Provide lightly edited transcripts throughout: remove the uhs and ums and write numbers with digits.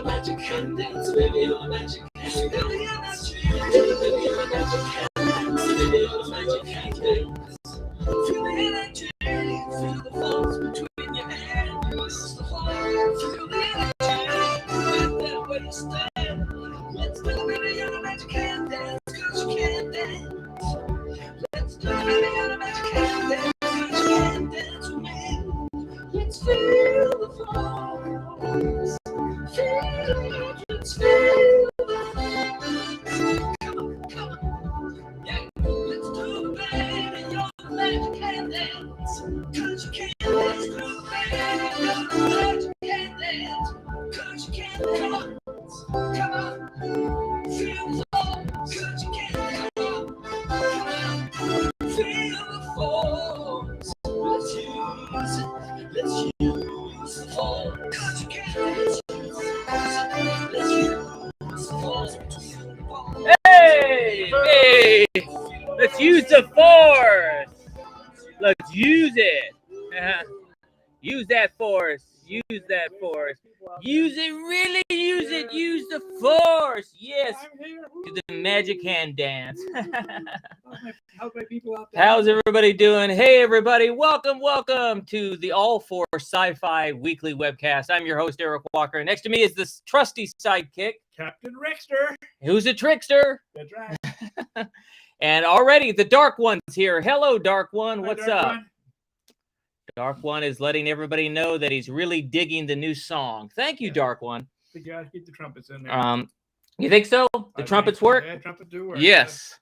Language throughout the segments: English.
a magic hand dance, baby, you're a magic hand dance. Baby, you're a magic hand dance, baby, you're a magic hand dance. Feel the energy, feel the force between your hands. Feel the energy, right there where you stand. Let's do it, baby, you're a magic hand dance, 'cause you can dance. Let's do it, baby, you're a magic hand dance, 'cause you can dance with me. Let's feel the force. Let's feel the force. Come on. Yeah, let's do it, baby. You're the magic hand dance. 'Cause you can dance. Do it, baby. You're the magic hand dance. 'Cause you can dance. Come on. Feel the force. 'Cause you can dance. Come on. Feel the force. Let's use it. Let's use the force. 'Cause you can dance. Let's use the force. Hey! Let's use the force. Let's use it. Use that force. Use that force. Use it, really use it. Use the force. Yes. To the magic hand dance. How's everybody doing? Hey, everybody. Welcome to the All for Sci-Fi weekly webcast. I'm your host, Eric Walker. Next to me is this trusty sidekick, Captain Rickster. Who's a trickster. That's right. And already the Dark One's here. Hello, Dark One. Hi, What's Dark up? One. Dark One is letting everybody know that he's really digging the new song. Thank you, Dark One. You gotta keep the trumpets in there. You think so? The I trumpets think so. work? Yeah, trumpets do work. Yes.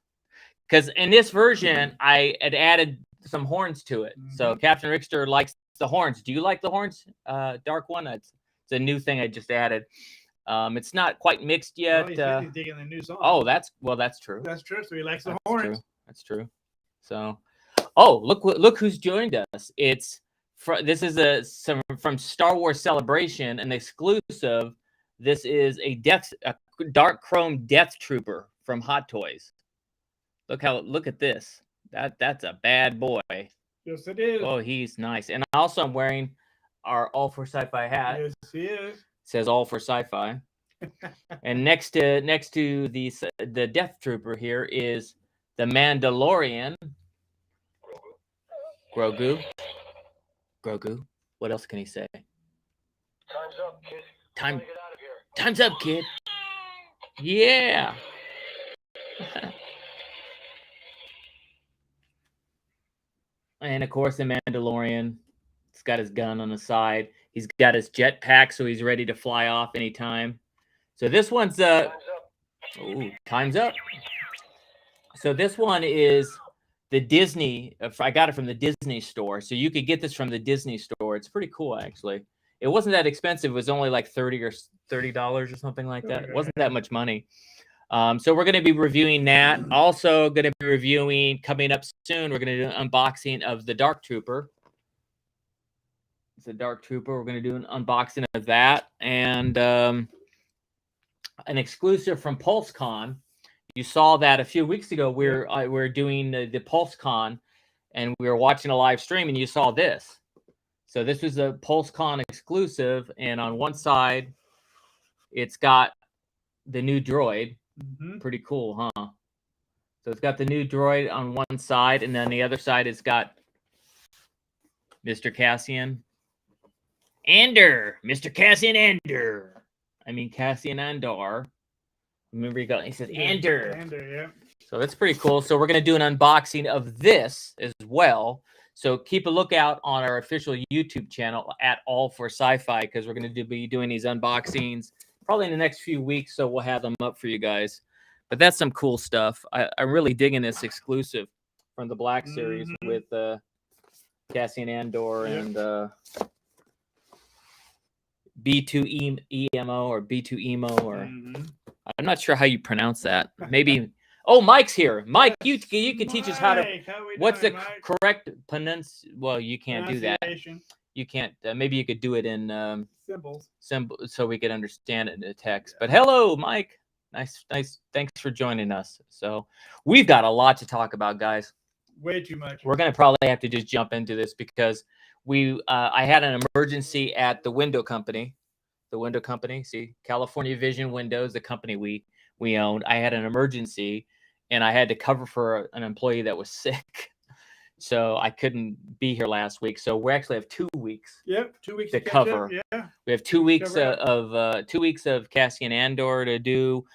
Because in this version, I had added some horns to it. So Captain Rickster likes the horns. Do you like the horns, Dark One? It's a new thing I just added. It's not quite mixed yet. Well, he said he's digging the new song. Oh, that's true. That's true. So he likes the That's horns. true. That's true. So, oh, look who's joined us. This is from Star Wars Celebration, an exclusive. This is a dark chrome Death Trooper from Hot Toys. Look at this. That's a bad boy. Yes, it is. Oh, he's nice. And also I'm wearing our All for Sci-Fi hat. Yes, he is. It says All for Sci-Fi. And next to the Death Trooper here is the Mandalorian. Grogu. What else can he say? Time's up, kid. Time. Get out of here. Time's up, kid. Yeah. And of course, the Mandalorian. He's got his gun on the side. He's got his jetpack, so he's ready to fly off anytime. So this one's Time's up. ooh, time's up. So this one is the Disney. I got it from the Disney store, so you could get this from the Disney store. It's pretty cool, actually. It wasn't that expensive. It was only like $30 or something like that. It wasn't that much money. So we're going to be reviewing that. Also going to be reviewing, coming up soon, we're going to do an unboxing of the Dark Trooper. It's a Dark Trooper. We're going to do an unboxing of that. And an exclusive from PulseCon. You saw that a few weeks ago. We're doing the PulseCon, and we were watching a live stream, and you saw this. So this was a PulseCon exclusive, and on one side, it's got the new droid. Pretty cool, huh? So it's got the new droid on one side, and then the other side it's got Mr. Cassian Andor. Mr. Cassian Andor. I mean Cassian Andor. Remember he says Andor. Andor, yeah. So that's pretty cool. So we're going to do an unboxing of this as well. So keep a lookout on our official YouTube channel at All for Sci-Fi, because we're going to be doing these unboxings probably in the next few weeks. So we'll have them up for you guys. But that's some cool stuff. I'm really digging this exclusive from the Black Series with Cassian Andor and B2 EMO or B2 EMO or I'm not sure how you pronounce that. Maybe. Oh, Mike's here. Mike, you can teach us how to. What's the correct Well, you can't do that. You can't. Maybe you could do it in symbols, so we could understand it in the text. But hello, Mike. Nice. Thanks for joining us. So we've got a lot to talk about, guys. Way too much. We're gonna probably have to just jump into this because I had an emergency at the window company, the window company. See, California Vision Windows, the company we owned. I had an emergency, and I had to cover for an employee that was sick, so I couldn't be here last week. So we actually have 2 weeks. Yep, 2 weeks to catch cover. Up. Yeah. We have 2 weeks cover up. of 2 weeks of Cassian Andor to do.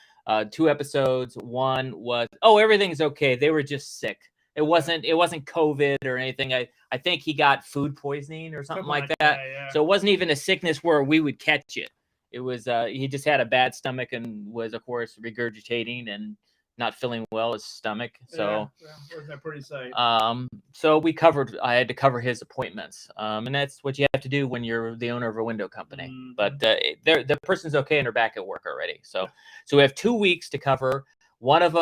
2 episodes. One was everything's okay. They were just sick. It wasn't COVID or anything. I think he got food poisoning or something like that. Yeah. So it wasn't even a sickness where we would catch it. It was he just had a bad stomach and was, of course, regurgitating and not feeling well, his stomach. So wasn't that pretty sight? so I had to cover his appointments. And that's what you have to do when you're the owner of a window company. Mhm. But the person's okay and they're back at work already. So we have 2 weeks to cover. One of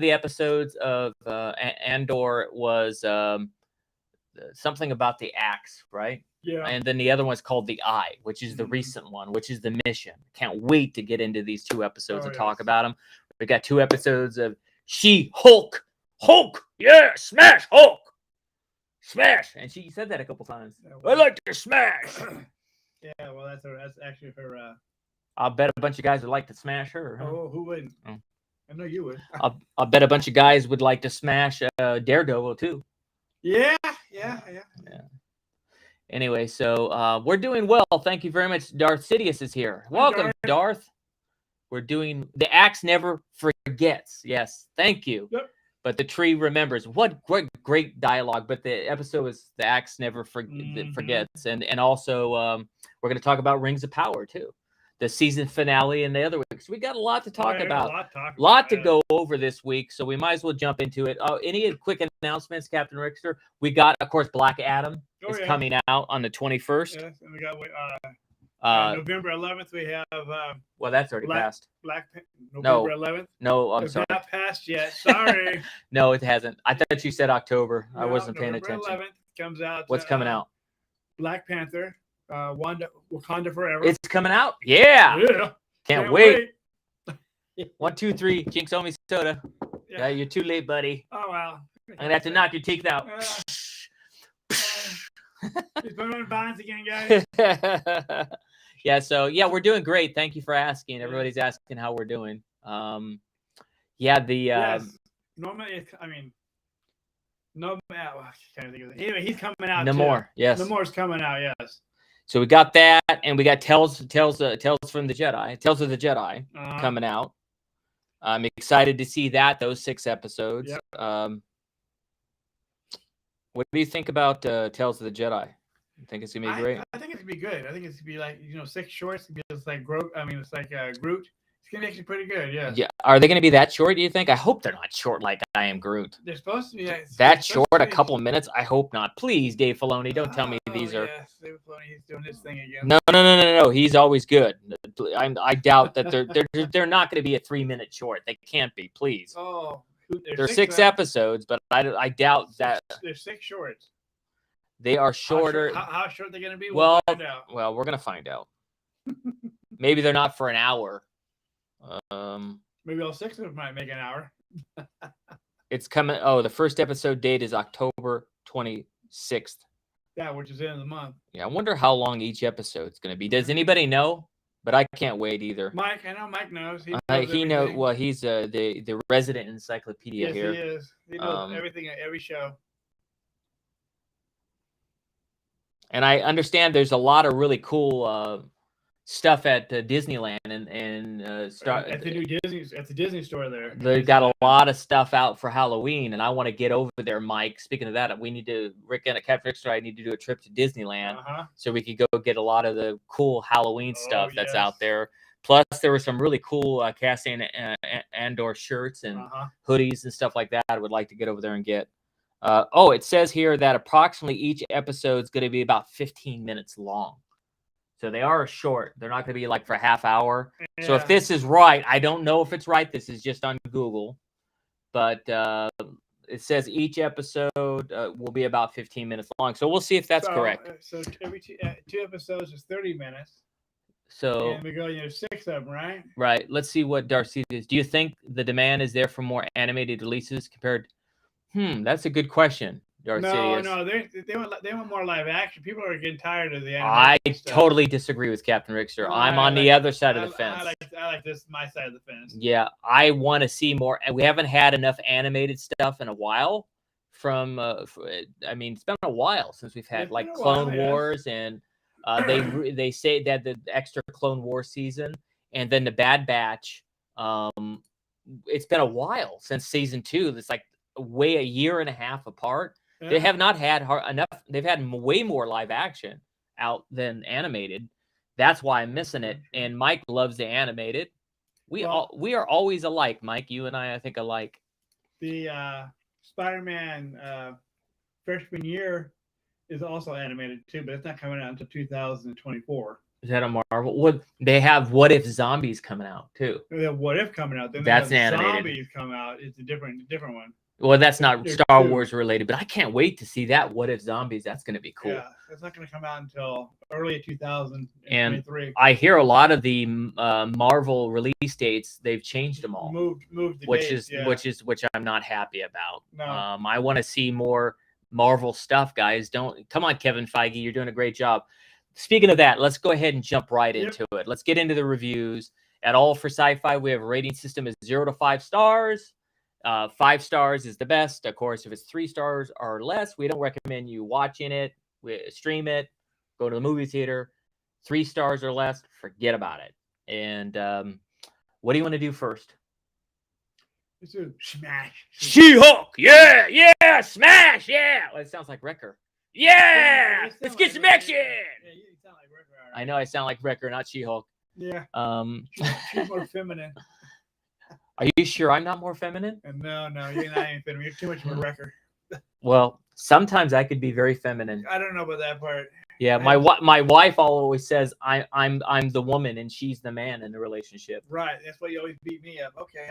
the episodes of Andor was something about the axe, right? Yeah. And then the other one's called The Eye, which is the recent one, which is the mission. Can't wait to get into these 2 episodes and talk about them. We got 2 episodes of She-Hulk. Hulk, yeah, smash Hulk, smash. And she said that a couple times. I like to smash. Yeah, well, that's actually her. I'll bet a bunch of guys would like to smash her. Huh? Oh, who wouldn't? Oh. I know you would. I'll bet a bunch of guys would like to smash Daredevil too. Yeah. Anyway, so we're doing well. Thank you very much. Darth Sidious is here. Hi, Welcome, Darth. We're doing the axe never forgets. Yes, thank you. Yep. But the tree remembers. What great dialogue. But the episode is the axe never forgets, and also we're going to talk about Rings of Power too, the season finale and the other weeks. We got a lot to talk about. A lot to go over this week, so we might as well jump into it. Any quick announcements, Captain Rickster? We got, of course, Black Adam is coming out on the 21st. Yes, and we got November 11th. We have well, that's already passed. November 11th. No, I'm sorry. Not passed yet. Sorry. No, it hasn't. I thought you said October. I wasn't paying November attention. 11th comes out. What's coming out? Black Panther. Wakanda Forever. It's coming out. Yeah. Can't wait. 1, 2, 3. Jinx owe me soda. Yeah, you're too late, buddy. Oh wow. I'm gonna have to knock your teeth out. He's putting on bonds again, guys. Yeah, so we're doing great. Thank you for asking. Everybody's asking how we're doing. Yes. Normally, no, I can't think of it. Anyway, he's coming out. Namor, yes. Namor's coming out, yes. So we got that, and we got Tales from the Jedi, Tales of the Jedi coming out. I'm excited to see those 6 episodes. Yep. What do you think about Tales of the Jedi? You think it's gonna be great? I think it's gonna be good. I think it's gonna be like 6 shorts. It's like Groot. It's like Groot. It's gonna be actually pretty good. Yeah. Yeah. Are they gonna be that short? Do you think? I hope they're not short like I Am Groot. They're supposed to be. Yeah, that short, a couple of minutes. I hope not. Please, Dave Filoni, don't tell me these are. Yes, Dave Filoni, he's doing his thing again. No. He's always good. I doubt that they're not going to be a 3-minute short. They can't be. Please. Oh. They're 6 episodes, but I doubt that. There's 6 shorts. They are shorter. How short they're going to be? We'll find out. Well, we're going to find out. Maybe they're not for an hour. Maybe all 6 of them might make an hour. It's coming. Oh, the first episode date is October 26th. Yeah, which is the end of the month. Yeah, I wonder how long each episode's going to be. Does anybody know? But I can't wait either. Mike, I know Mike knows. He knows. Well, he's the resident encyclopedia here. Yes, he is. He knows everything, every show. And I understand there's a lot of really cool stuff at Disneyland and at the Disney store there. They've got a lot of stuff out for Halloween, and I want to get over there, Mike. Speaking of that, we need to Captain Rickster. I need to do a trip to Disneyland so we could go get a lot of the cool Halloween stuff that's out there. Plus, there were some really cool Cassian Andor shirts and hoodies and stuff like that. I would like to get over there and get. It says here that approximately each episode is going to be about 15 minutes long. So they are short. They're not going to be like for a half hour. Yeah. So if this is right, I don't know if it's right. This is just on Google. But it says each episode will be about 15 minutes long. So we'll see if that's correct. So every 2 episodes is 30 minutes. So and we go, 6 of them, right? Right. Let's see what Darcy is. Do you think the demand is there for more animated releases compared? That's a good question. Darth No, Sidious. no, they want more live action. People are getting tired of the I animation stuff. totally disagree with Captain Rickster. I'm on the other side of the fence. I like this my side of the fence. Yeah, I want to see more. And we haven't had enough animated stuff in a while. I mean, it's been a while since we've had It's like been a Clone while, yes. Wars, and they say that the extra Clone Wars season, and then the Bad Batch. It's been a while since season 2. It's like a year and a half apart. Yeah. They have not had enough. They've had way more live action out than animated. That's why I'm missing it. And Mike loves the animated. We are always alike, Mike. You and I think, alike. The Spider-Man freshman year is also animated too, but it's not coming out until 2024. Is that a Marvel? What they have? What If Zombies coming out too? They have What If coming out. Then That's they have animated. Zombies come out. It's a different one. Well, that's not There's Star 2. Wars related, but I can't wait to see that. What If Zombies? That's going to be cool. Yeah, it's not going to come out until early 2023. And I hear a lot of the Marvel release dates, they've changed them all. Moved the which dates, which I'm not happy about. No. I want to see more Marvel stuff, guys. Come on, Kevin Feige, you're doing a great job. Speaking of that, let's go ahead and jump right into it. Let's get into the reviews. At All for Sci-Fi, we have a rating system of 0 to 5 stars. 5 stars is the best. Of course, if it's 3 stars or less, we don't recommend you watching it. We stream it, go to the movie theater. 3 stars or less, forget about it. And what do you want to do first? Let's do Smash. She-Hulk, yeah, smash, yeah. Well, it sounds like Wrecker. Yeah, let's get some action. Yeah, you sound like Wrecker. Right. I know I sound like Wrecker, not She-Hulk. Yeah. She's more feminine. Are you sure I'm not more feminine? No, you're not even feminine. You're too much of a Wrecker. Well, sometimes I could be very feminine. I don't know about that part. Yeah, my wife always says I'm the woman and she's the man in the relationship. Right, that's why you always beat me up. Okay.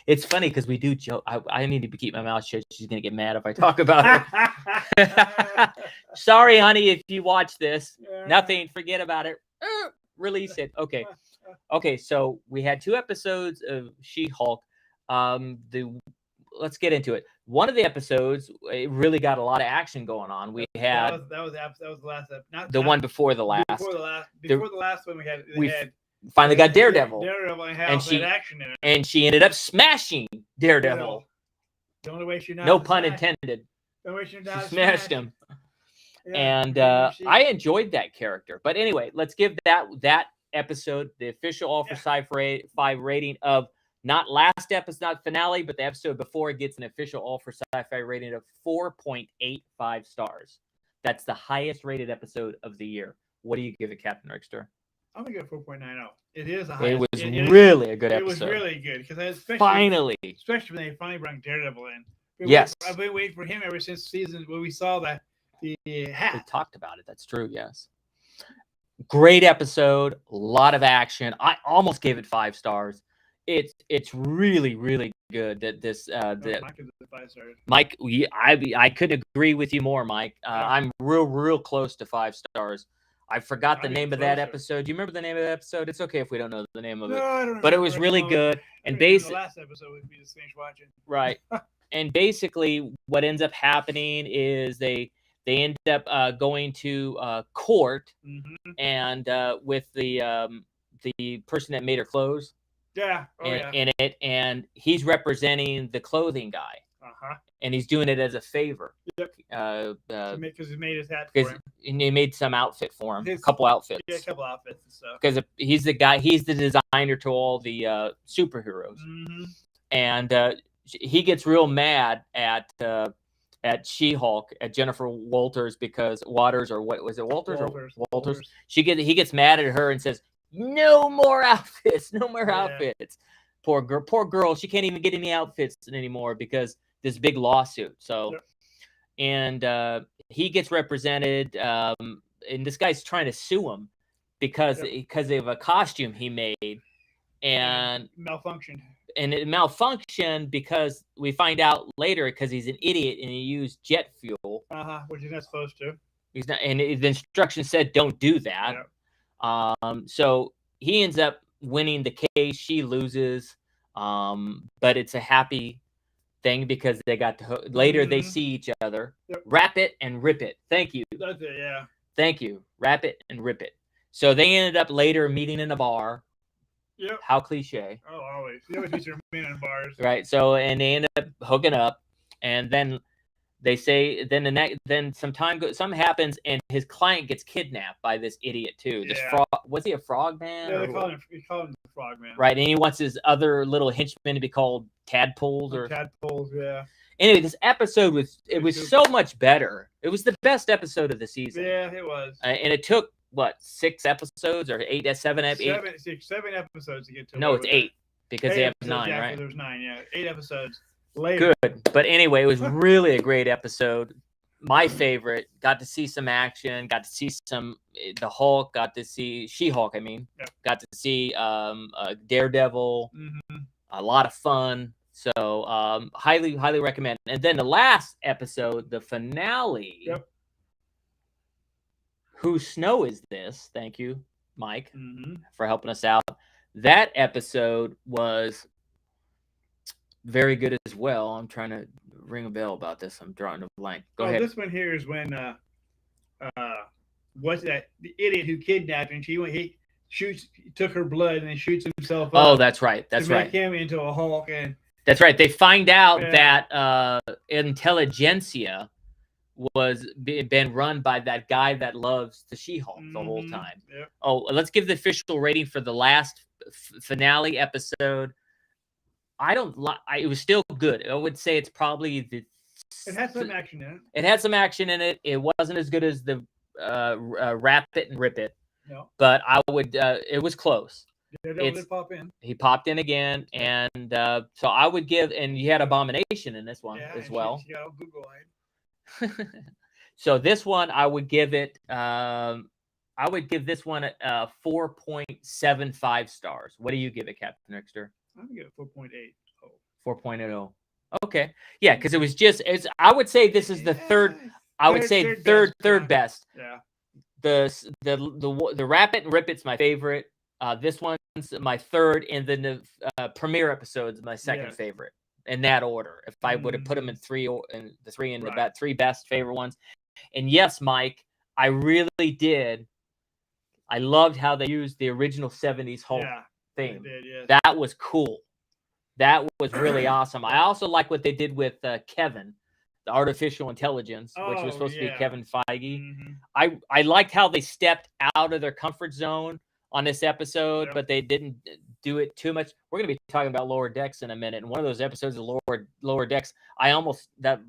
It's funny because we do joke. I need to keep my mouth shut. She's gonna get mad if I talk about her. Sorry, honey, if you watch this. Nothing. Forget about it. Release it. Okay. So we had 2 episodes of She-Hulk. Let's get into it. One of the episodes, it really got a lot of action going on. We had that was the last episode. the one before the last. Before the last one, we had finally got Daredevil. And she action in it. And she ended up smashing Daredevil. The only way she no pun intended. The way she smashed him. Yeah, and I enjoyed that character. But anyway, let's give that episode the official All for Sci-Fi rating of not last episode, not finale, but the episode before it gets an official All for Sci-Fi rating of 4.85 stars. That's the highest rated episode of the year. What do you give it, Captain Rickster? I'm gonna go 4.90. It is a high. It was really a good episode. It was really good because especially when they finally brought Daredevil in. I've been waiting for him ever since season when we saw the hat. We talked about it. That's true. Yes. Great episode. A lot of action. I almost gave it 5 stars. It's really, really good that this Mike is 5 stars. Mike, I couldn't agree with you more, Mike. I'm real close to 5 stars. I forgot the name of that episode. Do you remember the name of that episode? It's okay if we don't know the name of it. I don't but it was really good. And basically, the last episode we just finished watching. Right. And basically, what ends up happening is they end up going to court, and with the person that made her clothes. Yeah. In it, and he's representing the clothing guy. And he's doing it as a favor. Yep. Because he made his hat for him. And he made some outfit for him. A couple outfits. Yeah, a couple outfits and stuff. Because he's the guy. He's the designer to all the superheroes. And he gets real mad at She-Hulk, at Jennifer Walters, because Waters, or what was it, Walters? He gets mad at her and says, "No more outfits. No more outfits." Poor girl. She can't even get any outfits anymore because this big lawsuit. So, and he gets represented, and this guy's trying to sue him because of a costume he made, and malfunctioned. And it malfunctioned because we find out later because he's an idiot and he used jet fuel. Which he's not supposed to. He's not, and the instructions said don't do that. So he ends up winning the case. She loses, but it's a happy thing because they got to later they Mhm. see each other. Yep. Wrap it and rip it. Thank you. That's it. Yeah. Thank you. Wrap it and rip it. So they ended up later meeting in a bar. Yep. How cliche, Oh, always. You always meet your men in bars. right? So and they ended up hooking up, and then they say then some time goes, something happens, and his client gets kidnapped by this idiot too. This Yeah. frog, was he a frog man? Yeah, or they call him the Frogman. right, and he wants his other little henchmen to be called tadpoles or tadpoles. Yeah. anyway. This episode was It's so much better. It was the best episode of the season. Yeah, it was. And it took what 6 episodes or 7 episodes to get to. No, it's 8 because they have episodes, 9, yeah, right? There's 9. Yeah, 8 episodes later. Good, but anyway, it was really a great episode. My favorite. Got to see some action. Got to see the Hulk. Got to see She-Hulk. I mean, Yep. got to see Daredevil. Mm-hmm. A lot of fun. So highly recommend. And then the last episode, the finale. Yep. Whose snow is this? Thank you, Mike, Mm-hmm. for helping us out. That episode was very good as well. I'm trying to ring a bell about this. I'm drawing a blank. Go ahead. This one here is when what's that? The idiot who kidnapped him. He took her blood and then shoots himself up. Oh, that's right. That's to right. Make him into a Hulk, and That's right. They find out Yeah. that intelligentsia was been run by that guy that loves the She-Hulk the whole Mhm. time. Yep. Oh, let's give the official rating for the last finale episode. I don't like. It was still good. I would say it's probably the. it had some action in it. It had some action in it. It wasn't as good as the Wrap It and Rip It, No, but I would. It was close. Daredevil It's- did pop in. He popped in again, and so I would give. And you had Abomination in this one Yeah, as and well. She got all Google-eyed. So this one, I would give it. I would give this one 4.75 stars. What do you give it, Captain Rickster? I'm gonna give it 4.8. 4.0. Okay, yeah, because it was just. I would say this is the third. I would say third best. Yeah. The Wrap It and Rip It's my favorite. This one's my third, and then the premiere episode's my second Yes. favorite in that order. If I would have put them in three, and the three in Right. the three best favorite ones. And yes, Mike, I really did. I loved how they used the original 70s Hulk Yeah. theme. They did, yes. That was cool. That was really awesome. I also like what they did with Kevin, the artificial intelligence, which was Oh, supposed to be yeah. Kevin Feige. Mhm. I liked how they stepped out of their comfort zone on this episode, Yep. but they didn't do it too much. We're going to be talking about Lower Decks in a minute, and one of those episodes of Lower Decks, I almost not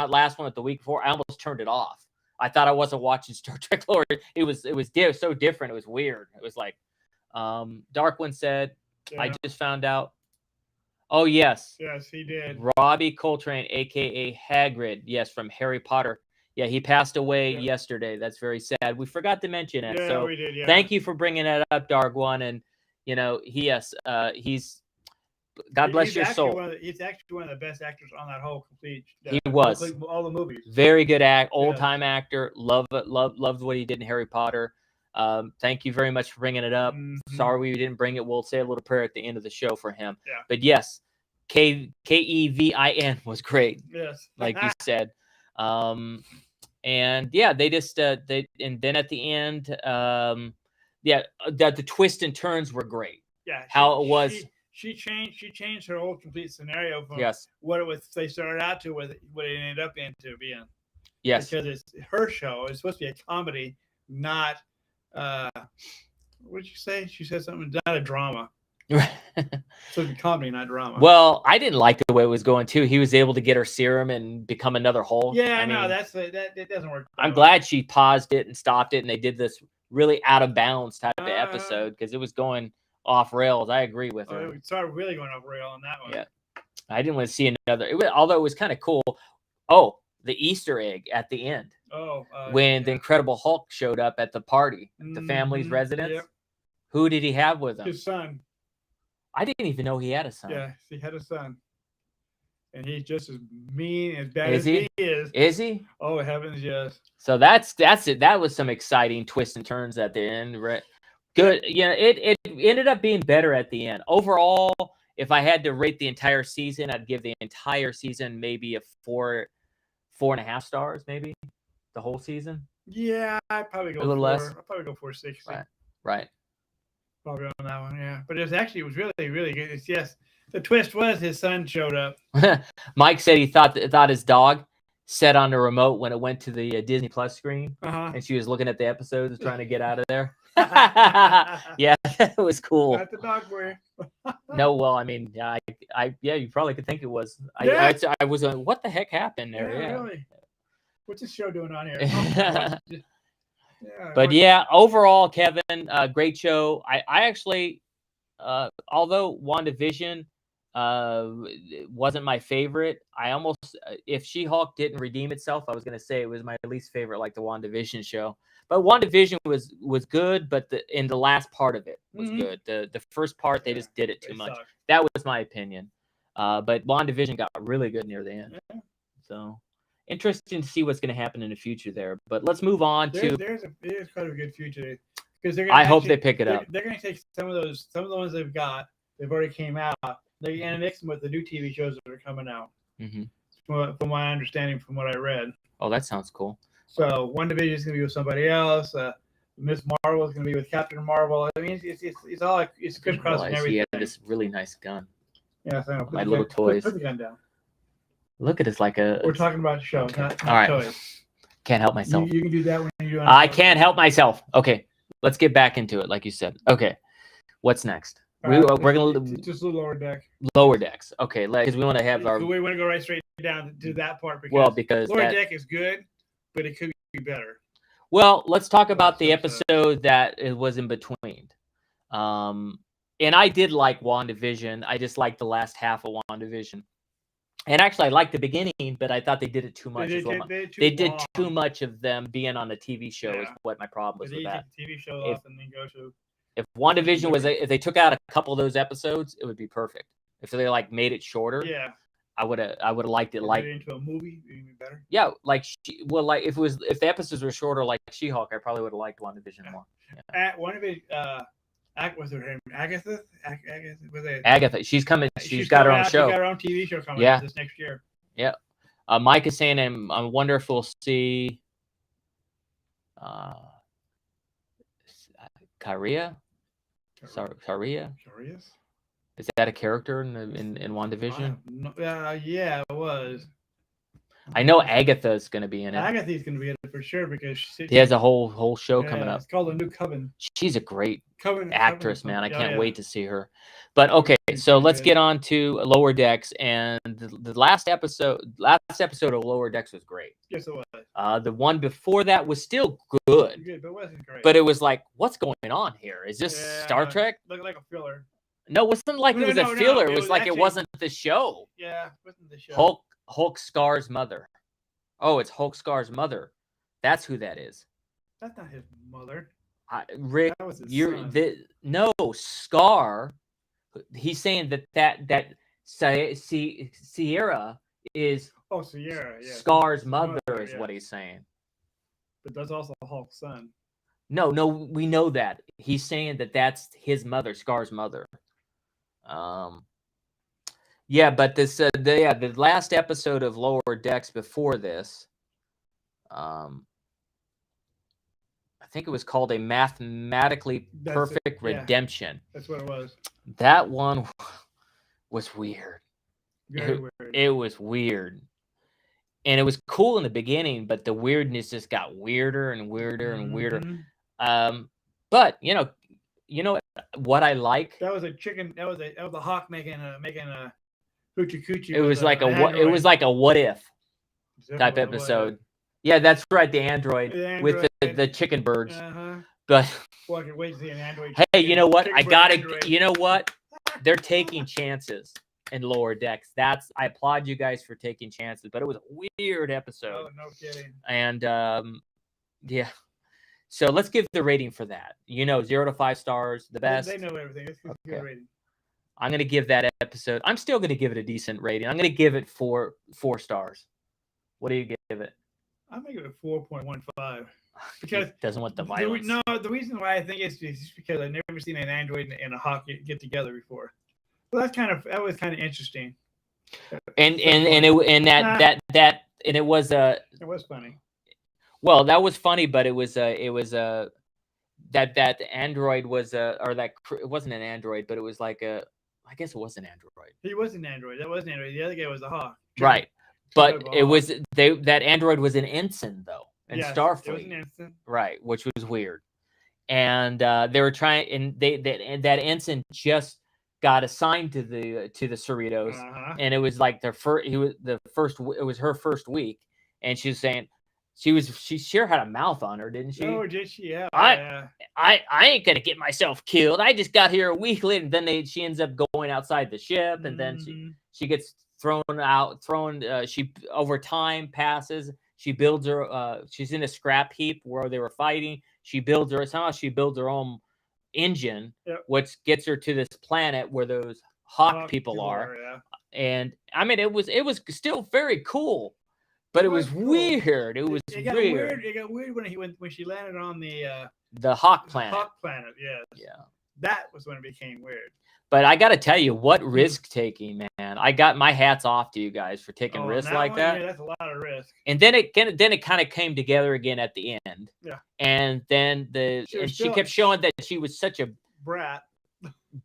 last one, but the week before, I almost turned it off. I thought I wasn't watching Star Trek Lower. It was so different. It was weird. It was like Darkwing said, Yeah. I just found out. Oh yes, Yes, he did. Robbie Coltrane, aka Hagrid, yes, from Harry Potter. Yeah, he passed away Yep. yesterday. That's very sad. We forgot to mention it. Yeah, so we did. Yeah. thank you for bringing that up, Dark One. And he's God bless your actually soul. He's actually one of the best actors on that whole complete. He was. all the movies. Very good old time actor. Loved what he did in Harry Potter. Thank you very much for bringing it up. Mhm. Sorry we didn't bring it. We'll say a little prayer at the end of the show for him. Yeah. But yes, Kevin was great, Yes. like you said. And yeah, they just and then at the end, the twists and turns were great. Yeah. How it was. She changed her whole complete scenario from Yes. what it was they started out to with what it ended up into being. Yes. Because it's her show. It's supposed to be a comedy, not what did you say? She said something, not a drama. So it's a comedy, not drama. Well, I didn't like the way it was going too. He was able to get her serum and become another Hulk. yeah, I no, mean, that doesn't work. I'm glad she paused it and stopped it, and they did this really out of bounds type of Uh-huh. episode because it was going off rails. I agree with her. It started really going off rail on that one. Yeah. I didn't want to see another. Although it was kind of cool. Oh, the Easter egg at the end Oh, when the Incredible Hulk showed up at the party, at the family's Mhm, residence. yep. Who did he have with him? His son. I didn't even know he had a son. Yeah, he had a son, and he's just as mean as bad Is as he? he is. Is he? Oh heavens, yes. So that's it. That was some exciting twists and turns at the end. Right? Good. Yeah, it ended up being better at the end. Overall, if I had to rate the entire season, I'd give the entire season maybe a 4.5 stars, maybe the whole season. Yeah, I'd probably go A little less. I'd probably go 460. Right. Probably on that one, yeah. But it was really, really good. It's, yes, the twist was his son showed up. Mike said he thought his dog sat on the remote when it went to the Disney Plus screen, and she was looking at the episodes trying to get out of there. Yeah, it was cool. Not the dog for you. No, well, I mean, yeah, you probably could think it was. Yeah. I was like, what the heck happened there? Yeah, Yeah. really. What's this show doing on here? But yeah, overall, Kevin, great show. I actually, although WandaVision wasn't my favorite, I almost, if She-Hulk didn't redeem itself, I was going to say it was my least favorite, like the WandaVision show. But WandaVision was good, but in the last part of it was good. The first part, they just did it too much. Sucked. That was my opinion. But WandaVision got really good near the end. Yeah. So interesting to see what's going to happen in the future there. But let's move on to. There's quite a good future because I hope they pick it up. They're going to take some of the ones they've already came out. They're going to mix them with the new TV shows that are coming out. Mm-hmm. From my understanding, from what I read. Oh, that sounds cool. So WandaVision is going to be with somebody else. Miss Marvel is going to be with Captain Marvel. I mean, it's all like it's crisscross and everything. He had this really nice gun. Yeah, so my little toys. Put the gun down. Look at this like a. We're talking about the show, okay. not all right. toys. Can't help myself. You can do that when you're doing. I can't help myself. Okay, let's get back into it, like you said. Okay, what's next? We're gonna just a lower deck. Lower decks. Okay, because we want to have our. We want to go right straight down to that part because lower deck is good, but it could be better. Well, let's talk about the episode that it was in between. And I did like WandaVision. I just liked the last half of WandaVision. And actually, I liked the beginning, but I thought they did it too much. They did too much of them being on the TV show. Is what my problem was with that. Take the TV show off and then go to. If WandaVision was, if they took out a couple of those episodes, it would be perfect. If they like made it shorter, yeah, I would have liked it. Like into a movie, it'd be better. Yeah, like like if the episodes were shorter, like She-Hulk, I probably would have liked WandaVision more. Yeah. What's her name? Agatha. Agatha. She's coming. She's got her own show. She's got her own TV show coming out this next year. Yeah. Mike is saying, I wonder if we'll see Karia. Karia. Is that a character in WandaVision? Yeah, it was. I know Agatha is going to be in it. Agatha's going to be in it for sure because she has a whole show coming up. It's called A New Coven. She's a great actress, man. I can't wait to see her. But okay, so let's get on to Lower Decks, and the last episode of Lower Decks was great. Yes, it was. The one before that was still good, but it wasn't great. But it was like, what's going on here? Is this Star Trek? Looked like a filler. No, it wasn't like it was a filler. It was like it wasn't the show. Yeah, it wasn't the show. Hulk Scar's mother. Oh, it's Hulk Scar's mother. That's who that is. That's not his mother. Rick, that was his son. No, Scar. He's saying that Sierra is. Oh, Sierra. Yeah. Scar's mother is what he's saying. But that's also Hulk's son. No, we know that. He's saying that that's his mother, Scar's mother. Yeah, but the last episode of Lower Decks before this, I think it was called A Mathematically Perfect Redemption. That's what it was. That one was weird. Very weird. It was weird. And it was cool in the beginning, but the weirdness just got weirder and weirder and weirder. But you know what I like? That was a chicken. That was a hawk making a hoochie coochie. It was like a what if type episode. Yeah, that's right. The android with the chicken birds. But well, I can wait to see an android. Hey, you know what? You know what? They're taking chances in Lower Decks. I applaud you guys for taking chances, but it was a weird episode. Oh, no kidding. And yeah. So let's give the rating for that. 0 to 5 stars, the best. They know everything. It's a good rating. I'm going to give that episode. I'm still going to give it a decent rating. I'm going to give it 4 stars. What do you give it? I'm going to give it 4.15 because it doesn't want the violence. The reason why I think it's just because I've never seen an android and a hawk get together before. Well, that was kind of interesting. And it was It was funny. well, that was funny, but it was that android was it wasn't an android, but it was like I guess it was an android. He was an android. That wasn't android. The other guy was the hawk. Right. But But it was that android was an ensign though in It was Starfleet. an instant. Right, which was weird. And they were trying, and that ensign just got assigned to the Cerritos, and it was like it was her first week, and she was saying she sure had a mouth on her, didn't she? Oh, did she? Yeah. I ain't gonna get myself killed. I just got here a week later. And then she ends up going outside the ship, and then she gets thrown out. She over time passes. She builds her. She's in a scrap heap where they were fighting. She builds her own engine, which gets her to this planet where those hawk people are. Yeah. And I mean, it was still very cool, but it was weird. It was weird. It got weird when she landed on the hawk planet. Hawk planet, yes. Yeah. That was when it became weird. But I got to tell you, what risk taking, man! I got my hats off to you guys for taking risks like that. Yeah, that's a lot of risk. And then it kind of came together again at the end. Yeah. And then she kept showing that she was such a brat.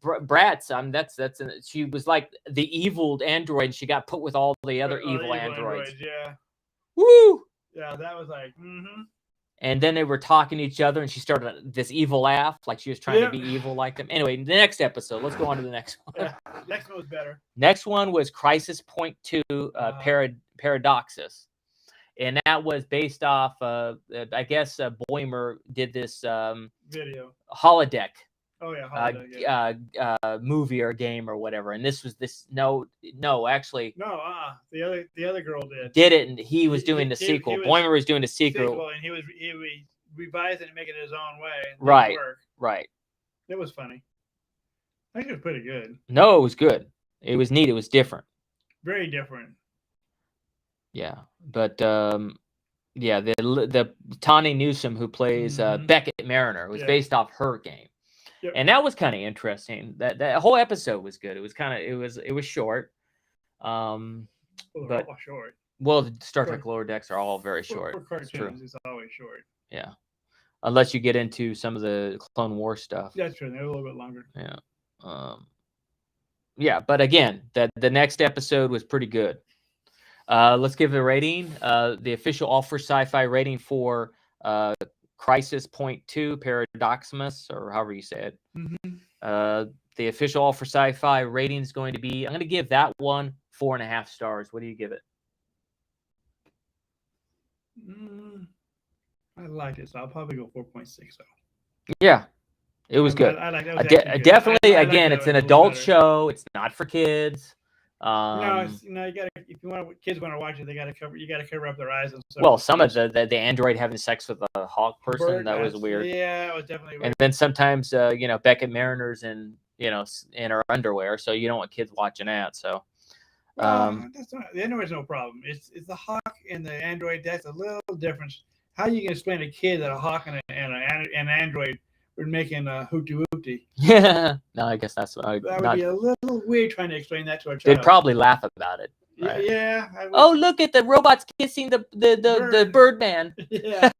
Brats. She was like the evil android. And she got put with all the other evil androids. Yeah. Woo! Yeah, that was like. And then they were talking to each other, and she started this evil laugh, like she was trying to be evil like them. Anyway, the next episode, let's go on to the next one. Yeah, next one was better. Next one was Crisis Point 2, Paradoxus. And that was based off, I guess Boimer did this video holodeck. Oh yeah, movie or game or whatever. And this was actually the other girl did it, and he was doing the sequel. Boimer was doing the sequel, and he revised it and make it his own way. Right. It was funny. I think it was pretty good. No, it was good. It was neat. It was different. Very different. Yeah, but the Tawny Newsome who plays Beckett Mariner was based off her game. Yep. And that was kind of interesting. That whole episode was good. It was short. But short. Well, the Star Trek Lower Decks are all very short. For cartoons, it's always short. Yeah. Unless you get into some of the Clone War stuff. That's true. They're a little bit longer. Yeah. Yeah, but again, the next episode was pretty good. Let's give it a rating. The official All for Sci-Fi rating for Crisis Point 2, Paradoximus, or however you say it. The official All for Sci-Fi rating is going to be, I'm going to give that one 4.5 stars. What do you give it? I liked it, so I'll probably go 4.6. Yeah, it was good. I like that. Definitely, again, it's an adult show. It's not for kids. No, you gotta. If kids want to watch it, you gotta cover up their eyes and stuff. Well, some of the android having sex with a hawk person, that was weird. Yeah, it was definitely weird. And then sometimes, Beckett Mariner's in her underwear, so you don't want kids watching that. So, that's not, the android's no problem. It's the hawk and the android. That's a little difference. How you can explain to a kid that a hawk and an android were making a hooty wooty? Yeah, no, I guess that's that would be a little weird trying to explain that to a child. They'd probably laugh about it. Right? Yeah. Oh, look at the robots kissing the bird man. Yeah.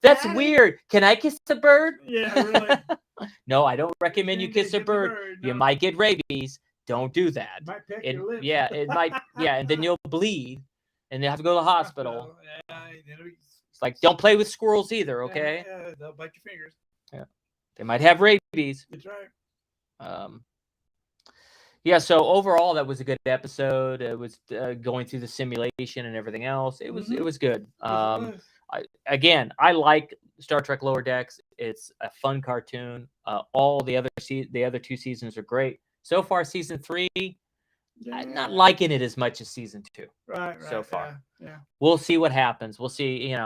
That's weird. Can I kiss the bird? Yeah, really. No, I don't recommend you kiss a bird. No. You might get rabies. Don't do that. It might peck your lips. Yeah, it might. Yeah, and then you'll bleed, and you have to go to the hospital. It's like, don't play with squirrels either, okay? Yeah, they'll bite your fingers. Yeah, they might have rabies. That's right. Yeah, so overall, that was a good episode. It was going through the simulation and everything else. It was good. I like Star Trek Lower Decks. It's a fun cartoon. All the other 2 seasons are great. So far, season 3, I'm not liking it as much as season 2. Right. So far, yeah. We'll see what happens. We'll see.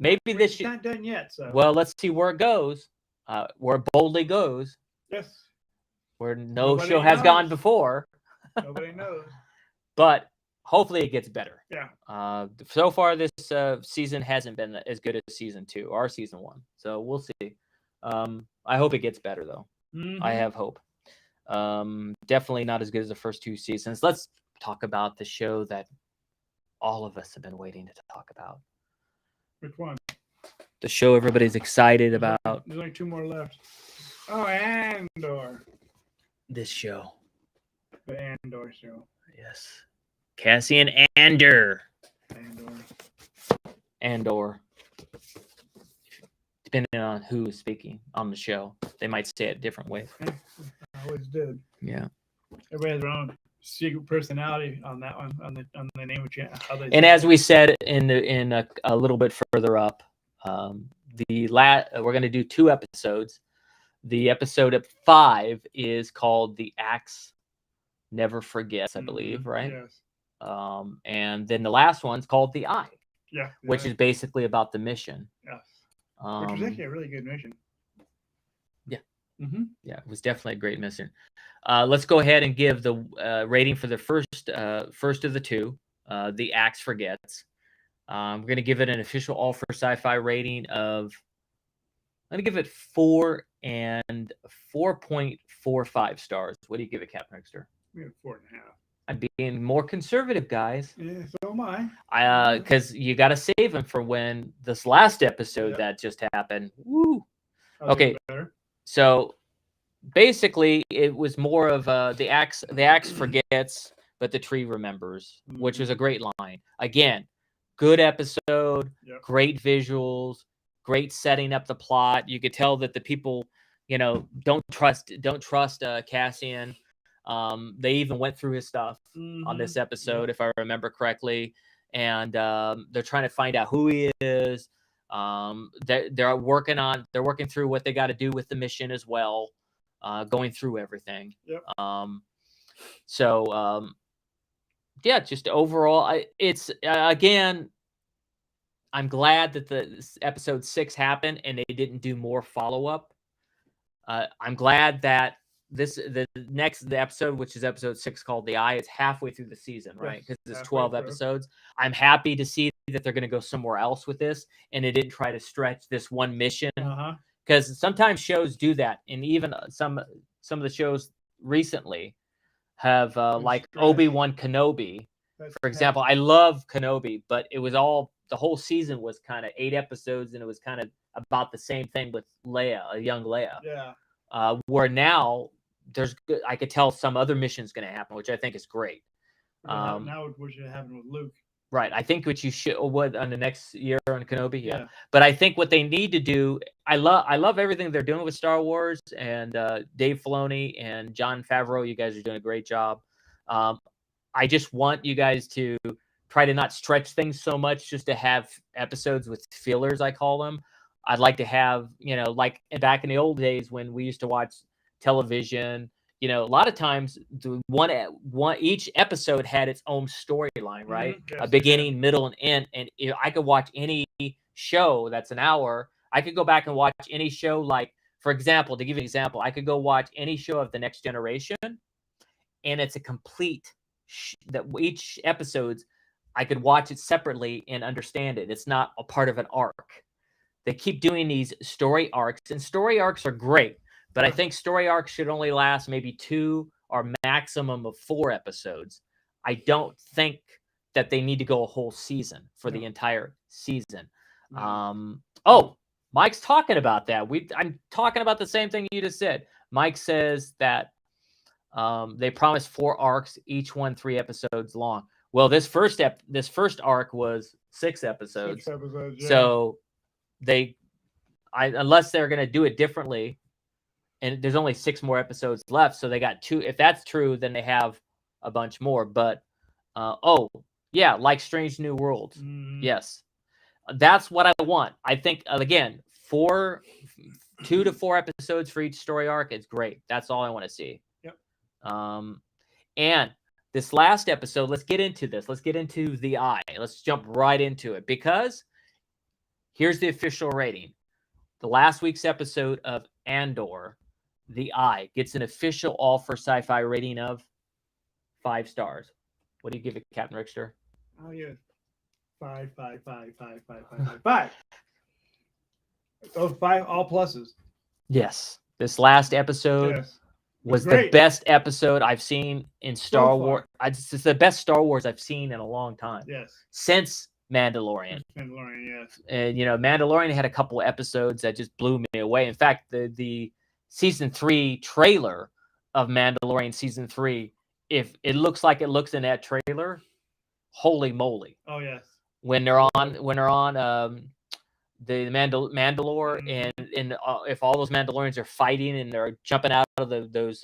Maybe this. It's not done yet. So. Well, let's see where it goes. Where it boldly goes. Yes. Where nobody show has gone before. Nobody knows. But hopefully it gets better. Yeah. So far, this season hasn't been as good as season 2 or season 1. So we'll see. I hope it gets better, though. I have hope. Definitely not as good as the first 2 seasons. Let's talk about the show that all of us have been waiting to talk about. Which one? The show everybody's excited about. There's only 2 more left. Oh, Andor. This show. The Andor show. Yes. Cassian Andor. Andor. Depending on who is speaking on the show, they might say it different ways. I always did. Yeah. Everybody has their own secret personality on that one, on the name of channel. And as we said in a little bit further up, we're going to do 2 episodes. The episode of 5 is called "The Axe Never Forgets," I believe, right? Yes. And then the last one's called "The Eye," Yeah. which is basically about the mission. Yes. Which was actually a really good mission. Yeah. Mm-hmm. Yeah, it was definitely a great mission. Let's go ahead and give the rating for the first of the 2, "The Axe Forgets." We're going to give it an official All for Sci-Fi rating of, I'm going to give it 4 and 4.45 stars. What do you give it, Captain Rickster? We have 4.5. I'm being more conservative, guys. Yeah, so am I. Because you got to save them for when this last episode that just happened. Woo. Okay. So basically, it was more of the axe forgets, but the tree remembers, which was a great line. Again, good episode, great visuals, great setting up the plot. You could tell that the people, don't trust Cassian. They even went through his stuff on this episode, if I remember correctly, and they're trying to find out who he is. They're working through what they got to do with the mission as well, going through everything. Just overall, it's again, I'm glad that the episode 6 happened and they didn't do more follow-up. I'm glad that the episode, which is episode 6 called "The Eye," is halfway through the season, right? Because it's 12 episodes. I'm happy to see that they're going to go somewhere else with this, and they didn't try to stretch this one mission. Because sometimes shows do that, and even some of the shows recently have like Obi-Wan Kenobi, for example. I love Kenobi, but it was the whole season was kind of 8 episodes, and it was kind of about the same thing with Leia, a young Leia. Yeah. Where now I could tell some other mission's going to happen, which I think is great. Now what should happen with Luke? Right. I think what you should on the next year on Kenobi. Yeah. But I think what they need to do, I love everything they're doing with Star Wars, and Dave Filoni and Jon Favreau. You guys are doing a great job. I just want you guys to try to not stretch things so much, just to have episodes with fillers, I call them. I'd like to have, like back in the old days when we used to watch television, a lot of times each episode had its own storyline, right? Yes, a beginning, middle, and end. And I could watch any show that's an hour. I could go back and watch any show, like, for example, to give you an example, I could go watch any show of The Next Generation, and it's a complete that each episodes, I could watch it separately and understand it. It's not a part of an arc. They keep doing these story arcs, and story arcs are great, but I think story arcs should only last maybe 2 or maximum of 4 episodes. I don't think that they need to go a whole season for the entire season. Mike's talking about that. I'm talking about the same thing you just said. Mike says that they promised 4 arcs, each one 3 episodes long. Well, this first arc was 6 episodes. 6 episodes, yeah. So unless they're going to do it differently, and there's only 6 more episodes left, so they got 2. If that's true, then they have a bunch more. But like Strange New Worlds. Yes, that's what I want. I think again, 2 to 4 episodes for each story arc is great. That's all I want to see. Yep. And this last episode, let's get into this. Let's get into The Eye. Let's jump right into it, because here's the official rating. The last week's episode of Andor, The Eye, gets an official All for Sci-Fi rating of 5 stars. What do you give it, Captain Rickster? Oh, yeah. 5. Those 5 all pluses. Yes. This last episode was the Great. best episode I've seen in Star far. Wars. It's the best Star Wars I've seen in a long time. Yes. Since Mandalorian. Mandalorian, yes. And Mandalorian had a couple episodes that just blew me away. In fact, the season 3 trailer of Mandalorian season 3, if it looks like it looks in that trailer, holy moly! Oh yes. When they're on the Mandalore, Mm-hmm. and if all those Mandalorians are fighting and they're jumping out of those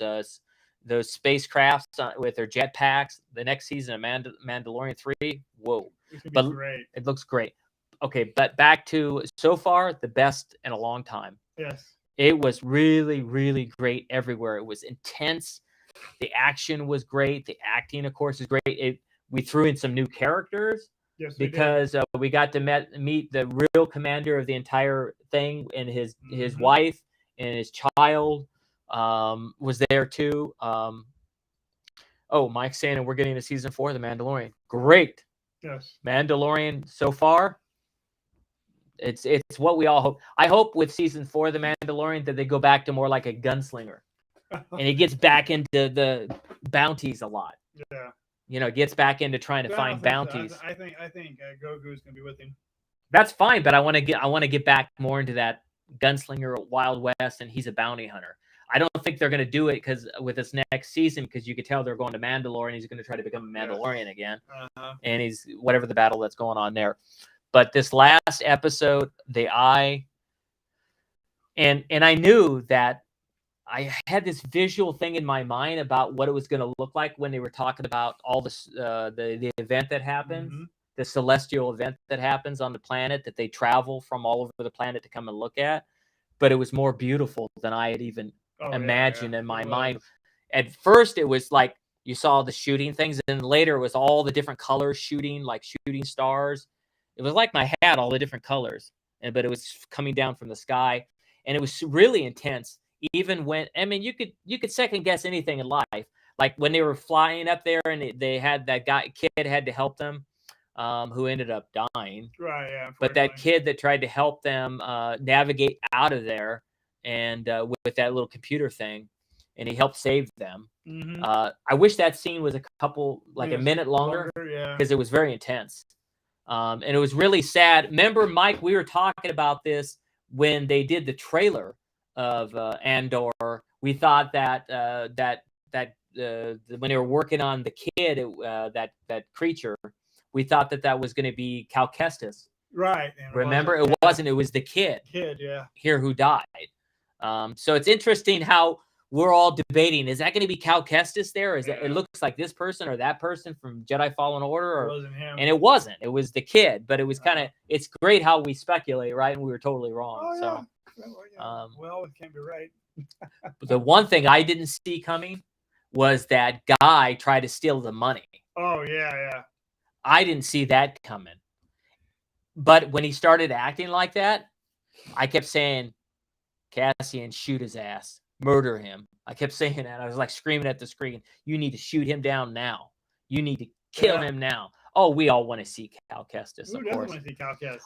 spacecrafts with their jetpacks, the next season of Mandalorian 3, whoa! But great. It looks great. Okay, but back to so far the best in a long time. Yes. It was really, really great everywhere. It was intense. The action was great. The acting, of course, is great. We threw in some new characters. Yes, Because we got to meet the real commander of the entire thing, and his wife and his child was there too. Mike's saying, and we're getting to season 4 of The Mandalorian. Great. Yes. Mandalorian so far. It's what we all hope. I hope with season 4 of The Mandalorian that they go back to more like a gunslinger, and he gets back into the bounties a lot. Yeah. Gets back into trying to find bounties. So. I think Grogu's gonna be with him. That's fine, but I want to get back more into that gunslinger Wild West, and he's a bounty hunter. I don't think they're going to do it with this next season, because you could tell they're going to Mandalore, and he's going to try to become a Mandalorian again, and he's whatever the battle that's going on there. But this last episode, and I knew that I had this visual thing in my mind about what it was going to look like when they were talking about all this the event that happens. Mm-hmm. The celestial event that happens on the planet, that they travel from all over the planet to come and look at. But it was more beautiful than I had even imagined in my mind. At first, it was like you saw the shooting things, and then later it was all the different colors shooting, like shooting stars. It was like my hat, all the different colors, but it was coming down from the sky, and it was really intense. Even when, you could second guess anything in life, like when they were flying up there, and they had that kid had to help them. Who ended up dying. Right, yeah. But that kid that tried to help them navigate out of there, and with that little computer thing, and he helped save them. Mm-hmm. I wish that scene was a minute longer, because it was very intense. And it was really sad. Remember, Mike, we were talking about this when they did the trailer of Andor. We thought that when they were working on the kid, that creature, we thought that was going to be Cal Kestis. Right. Remember, it wasn't. It was the kid. Here who died. So it's interesting how we're all debating, is that going to be Cal Kestis there? Or is it looks like this person or that person from Jedi Fallen Order? It wasn't him. And it wasn't. It was the kid. But it was kind of, it's great how we speculate, right? And we were totally wrong. Oh, yeah. So, well, it can't be right. The one thing I didn't see coming was that guy tried to steal the money. Oh, yeah. I didn't see that coming. But when he started acting like that, I kept saying, Cassian, shoot his ass. Murder him. I kept saying that. I was like screaming at the screen, you need to shoot him down now. You need to kill him now. Oh, we all want to see Cal Kestis, of course. Want to see Cal Kestis?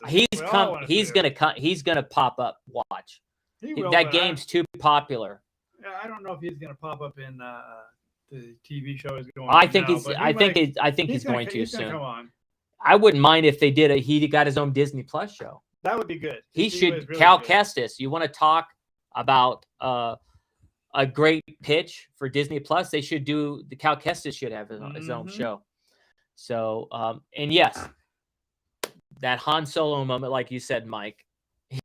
He's gonna pop up. Watch. That game's too popular. I don't know if he's gonna pop up in the TV show is going. I think he's going to soon. Come on. I wouldn't mind if they did he got his own Disney Plus show. That would be good. He should. Really Cal Kestis. You want to talk about a great pitch for Disney Plus? They should do. The Cal Kestis should have his own show. So, and yes, that Han Solo moment, like you said, Mike.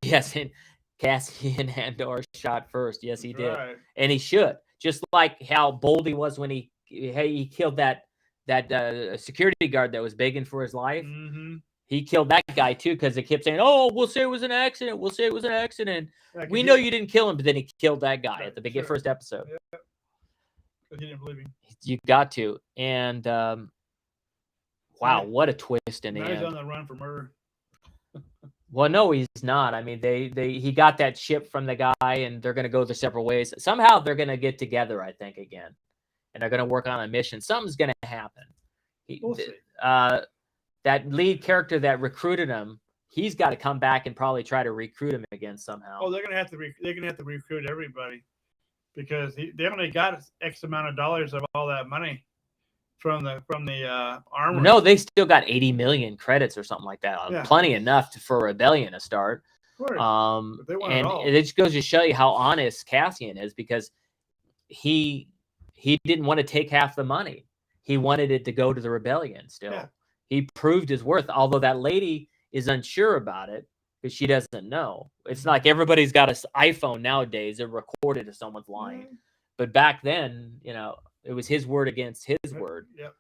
Yes, and Cassian Andor shot first. Yes, he did, and he should. Just like how bold he was when he killed that security guard that was begging for his life. Mm-hmm. He killed that guy too, because they kept saying, "Oh, we'll say it was an accident. We'll say it was an accident. We know you didn't kill him," but then he killed that guy at the beginning, first episode. Yeah. He didn't believe him. You got to, and wow, what a twist in the end. He's on the run for murder. Well, no, he's not. I mean, he got that ship from the guy, and they're going to go their separate ways. Somehow they're going to get together, I think, again, and they're going to work on a mission. Something's going to happen. We'll see. That lead character that recruited him, he's got to come back and probably try to recruit him again somehow. Oh, they're going to have to recruit everybody. because they only got X amount of dollars of all that money from the armor. No, they still got 80 million credits or something like that. Yeah. Plenty enough for Rebellion to start. Of course. But they want it And all. it just goes to show you how honest Cassian is, because he didn't want to take half the money. He wanted it to go to the Rebellion still. Yeah. He proved his worth, although that lady is unsure about it because she doesn't know. It's not like everybody's got an iPhone nowadays that recorded if someone's lying. But back then, it was his word against his word. Yep.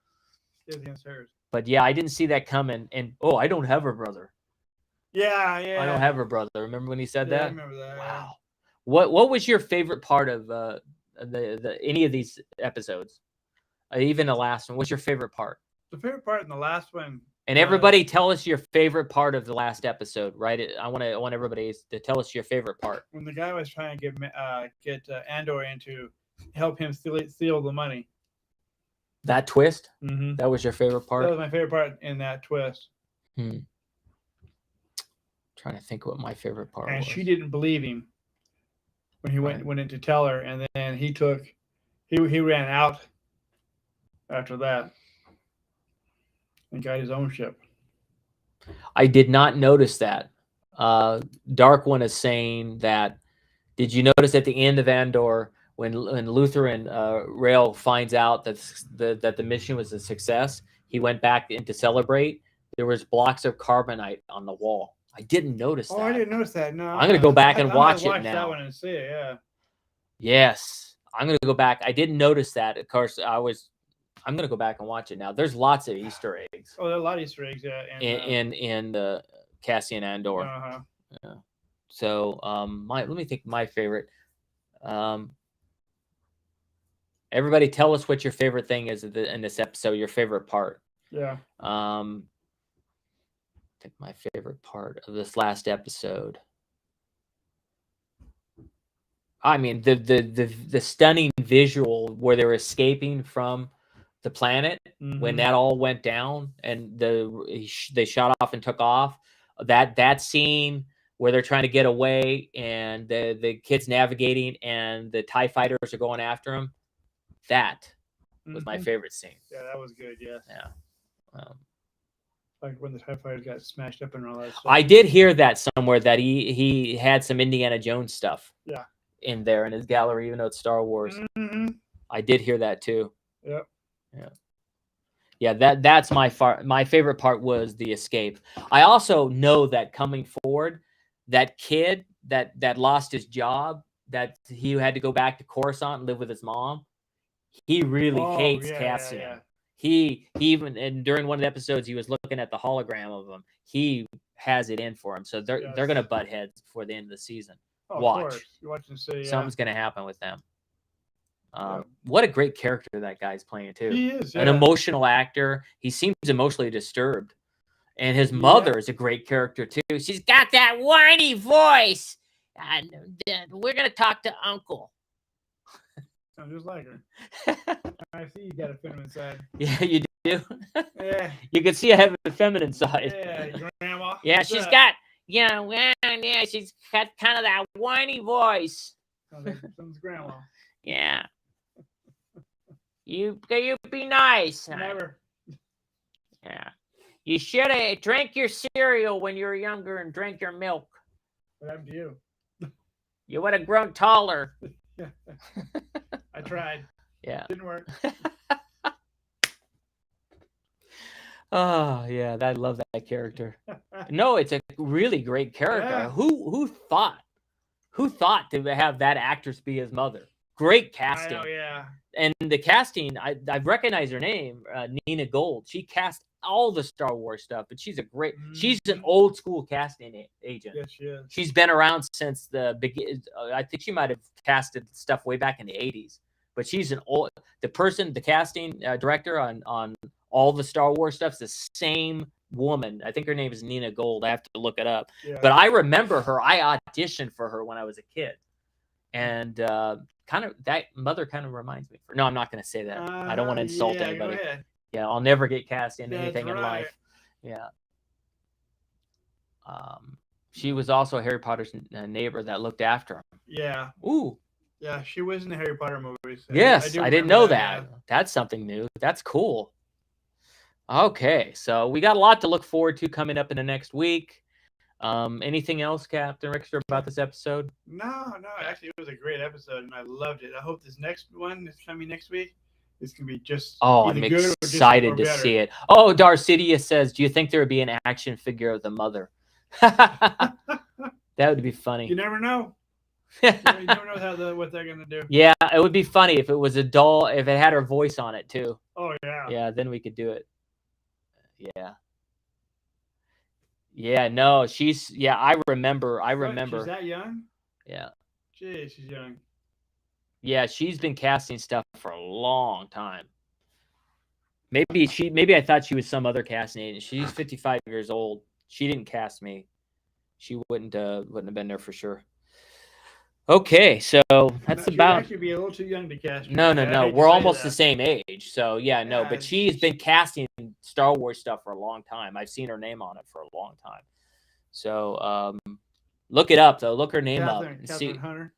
His against hers. But yeah, I didn't see that coming. And I don't have a brother. Yeah. I don't have a brother. Remember when he said that? I remember that. Wow. What was your favorite part of the any of these episodes? Even the last one. What's your favorite part? The favorite part in the last one. And everybody, tell us your favorite part of the last episode. Right? I want everybody to tell us your favorite part. When the guy was trying to get Andor in to help him steal the money. That twist. Mm-hmm. That was your favorite part. That was my favorite part in that twist. Trying to think what my favorite part was. And she didn't believe him when he went in to tell her, and then he ran out after that and got his own ship. I did not notice that. Dark One is saying that. Did you notice at the end of Andor when Luther and Rael finds out that the mission was a success? He went back in to celebrate. There was blocks of carbonite on the wall. I didn't notice that. Oh, I didn't notice that. No, I'm gonna go back and watch it now. That one and see it. Yeah. Yes, I'm gonna go back. I didn't notice that. Of course, I'm gonna go back and watch it now. There's lots of Easter eggs. Oh, there are a lot of Easter eggs. Yeah. In the Cassian Andor. Uh-huh. Yeah. So let me think. My favorite. Everybody, tell us what your favorite thing is in this episode. Your favorite part. Yeah. I think my favorite part of this last episode. I mean, the stunning visual where they're escaping from the planet when that all went down and they shot off and took off. That scene where they're trying to get away and the kid's navigating and the TIE fighters are going after him. That was my favorite scene. Yeah, that was good. Yes. Yeah. Like when the TIE fighters got smashed up and all that stuff. I did hear that somewhere that he had some Indiana Jones stuff. Yeah. In there in his gallery, even though it's Star Wars. Mm-hmm. I did hear that too. Yep. Yeah. That's my favorite part was the escape. I also know that coming forward, that kid that lost his job, that he had to go back to Coruscant and live with his mom. He really hates Cassian. Yeah. He even, and during one of the episodes, he was looking at the hologram of him. He has it in for him, so they're gonna butt heads before the end of the season. Oh, Watch. of course. You're watching, so, yeah. Something's gonna happen with them. What a great character that guy's playing too. He is an emotional actor. He seems emotionally disturbed, and his mother is a great character too. She's got that whiny voice. And we're gonna talk to Uncle. I'm just like her. I see you got a feminine side. Yeah, you do. Yeah. You can see I have a feminine side. Yeah, grandma. Yeah, she's got, she's got kind of that whiny voice. Someone's grandma. Yeah. You be nice. Never. Yeah. You should have drank your cereal when you were younger and drank your milk. What happened to you? You would have grown taller. I tried. Yeah. Didn't work. Oh, yeah. I love that character. No, it's a really great character. Yeah. Who thought to have that actress be his mother? Great casting. I know, yeah. And the casting, I recognize her name, Nina Gold. She cast all the Star Wars stuff, but she's she's an old school casting agent. Yes, she is. She's been around since the begin. I think she might have casted stuff way back in the 80s. But she's the casting director on all the Star Wars stuff is the same woman. I think her name is Nina Gold. I have to look it up. Yeah. But I remember her. I auditioned for her when I was a kid. And that mother kind of reminds me. No, I'm not going to say that. I don't want to insult anybody. Go ahead. Yeah, I'll never get cast in That's anything in right. life. Yeah. She was also Harry Potter's neighbor that looked after him. Yeah. Ooh. Yeah, she was in the Harry Potter movies. Yes, do I didn't remember know that. yeah. That's something new. That's cool. Okay, so we got a lot to look forward to coming up in the next week. Anything else, Captain Rickster, about this episode? No. Actually, it was a great episode, and I loved it. I hope this next one that's coming next week is gonna be just I'm either good or excited to see it. Oh, Darcidia says, "Do you think there would be an action figure of the mother?" That would be funny. You never know. You never know what they're gonna do. Yeah, it would be funny if it was a doll, if it had her voice on it too. Oh yeah. Yeah, then we could do it. Yeah. Yeah, no, she's I remember. She's that young? Yeah. Jeez, she's young. Yeah, she's been casting stuff for a long time. Maybe I thought she was some other casting agent. She's 55 years old. She didn't cast me. She wouldn't have been there for sure. Okay, so that's She'd about. actually be a little too young to cast. No. We're almost the same age. So no. Yeah, But she's been casting Star Wars stuff for a long time. I've seen her name on it for a long time. So look it up though. Look her name up. And Catherine Hunter.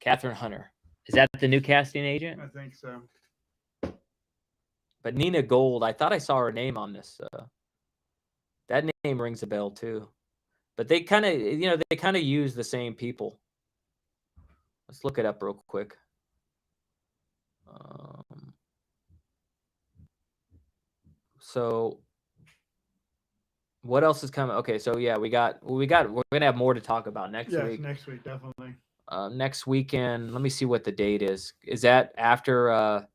Catherine Hunter. Is that the new casting agent? I think so. But Nina Gold, I thought I saw her name on this. That name rings a bell too. But they kind of use the same people. Let's look it up real quick. So what else is coming? Okay, so we're gonna have more to talk about next week. Next week, definitely. Next weekend, let me see what the date is. Is that after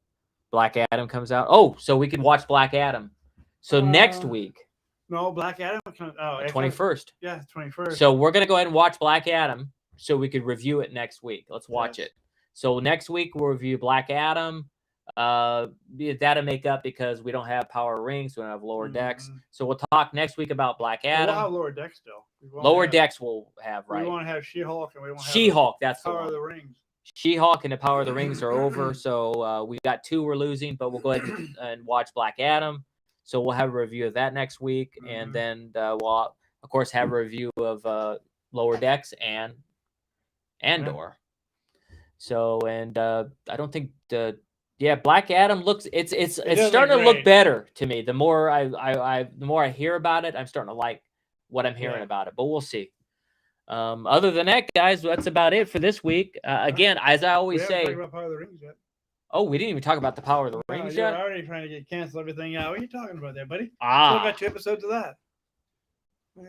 Black Adam comes out? Oh, so we can watch Black Adam. So next week. No, Black Adam comes 21st. Yeah, 21st. So we're gonna go ahead and watch Black Adam so we could review it next week. Let's watch it. So next week we'll review Black Adam. That'll make up because we don't have Power Rings, we don't have Lower Decks. So we'll talk next week about Black Adam. We'll have Lower Decks still. Lower Decks we'll have, right? We want to have She-Hulk, and we want to have She-Hulk. That's the Power one. of the Rings. She-Hulk and the Power of the Rings are over. So we got 2 we're losing, but we'll go ahead and watch Black Adam. So we'll have a review of that next week, and then we'll of course have a review of Lower Decks and Andor. So I don't think Black Adam looks it's starting to look better to me. The more I hear about it, I'm starting to like what I'm hearing about it. But we'll see. Other than that, guys, that's about it for this week. Again, as I always say, talked about Power of the Rings yet. Oh, we didn't even talk about the Power of the Rings yet. You're already trying to get cancel everything out. What are you talking about there, buddy? Still got 2 episodes of that.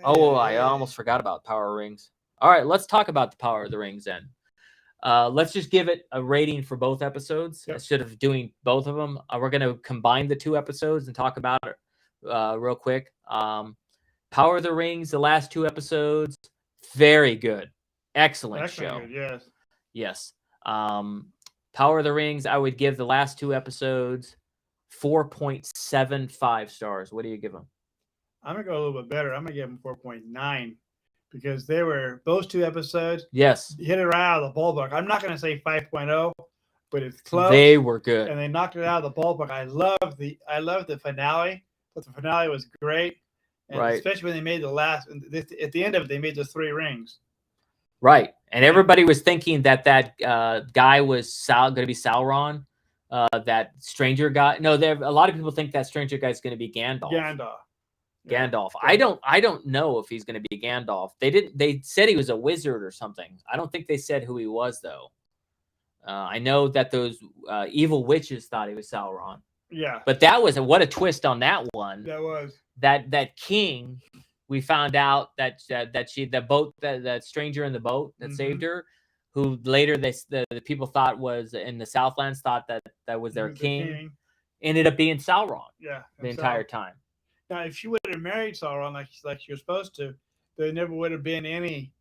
I almost forgot about Power of Rings. All right, let's talk about the Power of the Rings then. Let's just give it a rating for both episodes instead of doing both of them. We're going to combine the 2 episodes and talk about it real quick. Power of the Rings, the last 2 episodes, very good. Excellent show. Good, yes. Power of the Rings, I would give the last 2 episodes 4.75 stars. What do you give them? I'm going to go a little bit better. I'm going to give them 4.9 because they were, those 2 episodes, hit it right out of the ballpark. I'm not going to say 5.0, but it's close. They were good. And they knocked it out of the ballpark. I love the finale. But the finale was great. And especially when they made at the end of it, they made the 3 rings. Right. And everybody was thinking that guy was going to be Sauron, that stranger guy. No, a lot of people think that stranger guy is going to be Gandalf. Gandalf. I don't know if he's going to be Gandalf. They said he was a wizard or something. I don't think they said who he was though. I know that those evil witches thought he was Sauron. Yeah. But that was what a twist on that one. That was. That king, we found out that that stranger in the boat that saved her, who later the people thought was in the Southlands, thought that was their king, ended up being Sauron. Yeah. The entire time. Now, if she would have married Sauron like she was supposed to, there never would have been any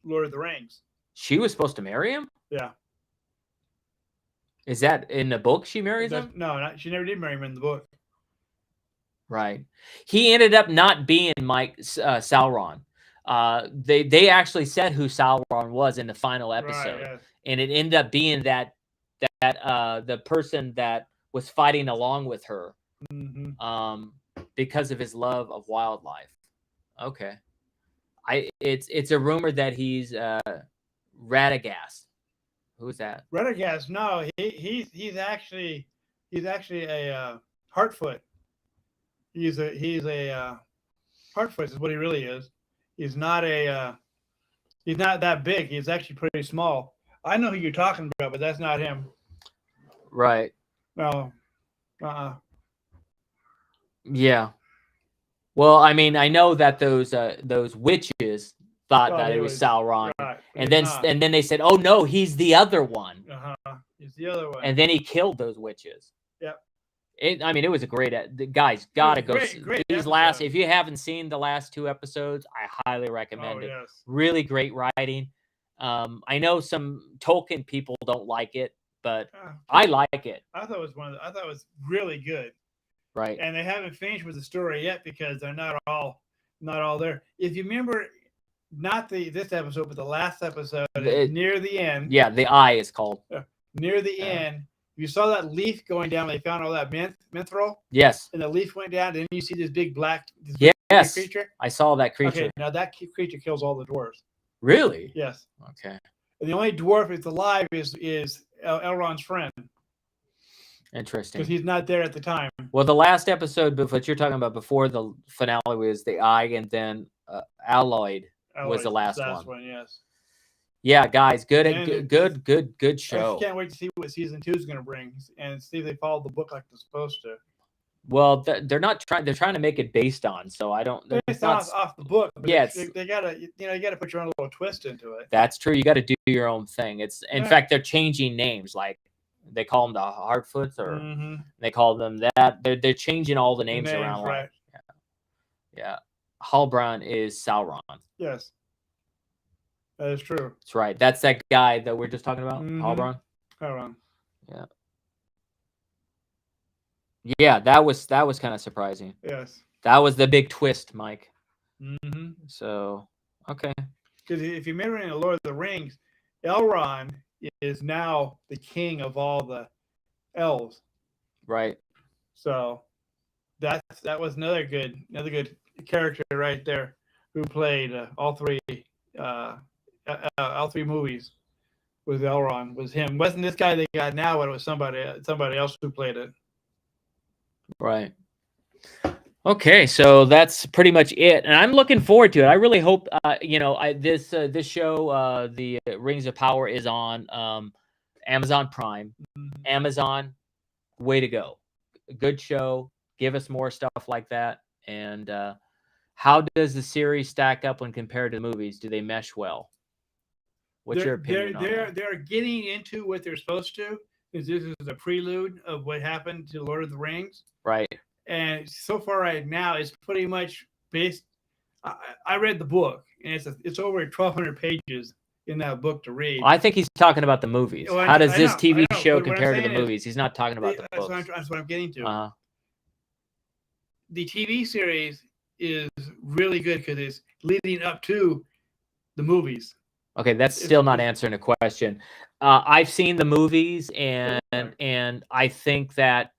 Lord of the Rings. She was supposed to marry him? Yeah. Is that in the book she marries him? No, she never did marry him in the book. Right. He ended up not being Sauron. They actually said who Sauron was in the final episode. Right, yes. And it ended up being that the person that was fighting along with her because of his love of wildlife. Okay. It's a rumor that he's Radagast. Who's that? Radagast, no, he's actually a Hartfoot. He's a Hartfoot is what he really is. He's not he's not that big. He's actually pretty small. I know who you're talking about, but that's not him. Right. No. Yeah. Well, I mean, I know that those witches thought that it was Sauron, right, and then they said, "Oh no, he's the other one." He's the other one. And then he killed those witches. Yep. I mean, it was a great. The guys gotta go. Great These episode. last, if you haven't seen the last 2 episodes, I highly recommend it. Yes. Really great writing. I know some Tolkien people don't like it, but I like it. I thought it was really good. Right. And they haven't finished with the story yet because they're not all there. If you remember, not this episode, but the last episode, near the end. Yeah, the Eye is called. Near the end, you saw that leaf going down. They found all that mithril. Yes. And the leaf went down. Then you see this big black creature. I saw that creature. Okay, now that creature kills all the dwarves. Really? Yes. Okay. And the only dwarf that's alive is Elrond's friend. Interesting. Because he's not there at the time. Well, the last episode, what you're talking about before the finale, was the Eye, and then Alloyd was the last one. Yes. Yeah, guys, good show. I can't wait to see what season 2 is going to bring and see if they follow the book like they're supposed to. Well, they're not trying. They're trying to make it based on. So I don't. It's not off the book. But yeah, they gotta. You gotta put your own little twist into it. That's true. You got to do your own thing. It's in fact they're changing names. Like they call them the Hardfoots, or they call them that. They're changing all the names around. Right. Yeah. Halbrand is Sauron. Yes. That is true. That's right. That's that guy that we're just talking about, Halbrand. Halbrand. Yeah. Yeah, that was kind of surprising. Yes. That was the big twist, Mike. Mm-hmm. So, okay. Because if you remember in the Lord of the Rings, Elrond is now the king of all the elves. Right. So that was another good character right there, who played all three movies with Elrond. Was him. Wasn't this guy they got now, but it was somebody else who played it. Right. Okay, so that's pretty much it, and I'm looking forward to it. I really hope, this show, the Rings of Power, is on Amazon Prime. Amazon, way to go! Good show. Give us more stuff like that. And how does the series stack up when compared to the movies? Do they mesh well? What's your opinion on that? They're getting into what they're supposed to, because this is a prelude of what happened to Lord of the Rings. Right. And so far right now, it's pretty much based. I read the book, and it's over 1,200 pages in that book to read. I think he's talking about the movies. Well, how does this TV know, show compare to the movies? He's not talking about the books. That's what I'm getting to. Uh-huh. The TV series is really good because it's leading up to the movies. Okay, that's still not answering a question. I've seen the movies, and I think that